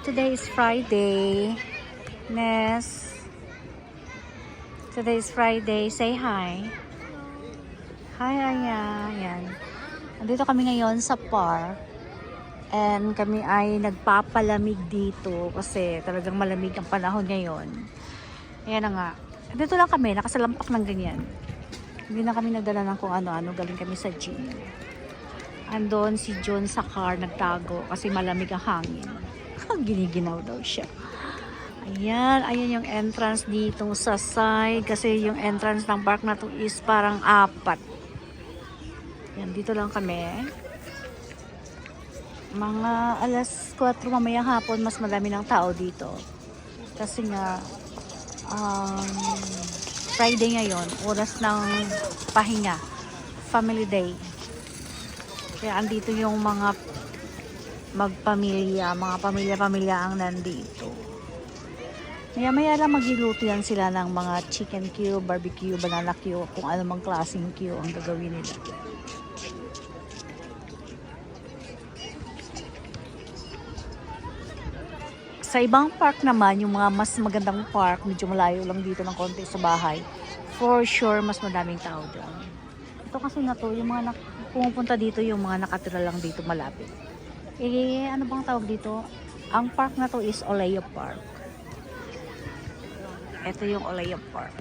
Today is Friday. Ness. Today is Friday. Say hi. Hi, Aya. Yan. Nandito kami ngayon sa park. And kami ay nagpapalamig dito kasi talagang malamig ang panahon ngayon. Ayan na nga. Dito lang kami, nakasalampak ng ganyan. Hindi na kami nagdala ng kung ano-ano. Galing kami sa gym. Andon si John sa car nagtago kasi malamig ang hangin. Giniginaw daw siya. Ayan, ayan yung entrance dito sa side kasi yung entrance ng park na to is parang 4. Yan, dito lang kami. Mga alas 4 mamaya hapon, mas madami ng tao dito. Kasi nga, Friday ngayon, oras ng pahinga. Family day. Kaya andito yung mga magpamilya, mga pamilya-pamilya ang nandito. Maya-maya lang maghiluto yan sila ng mga chicken cube, barbecue, banana cube, kung ano mang klaseng cube ang gagawin nila. Sa ibang park naman, yung mga mas magandang park, medyo malayo lang dito ng konti sa bahay, for sure, mas madaming tao dyan. Ito kasi na to, yung mga pumupunta dito, yung mga nakatira lang dito malapit. Ano bang tawag dito? Ang park na to is Oleo Park. Ito yung Oleo Park.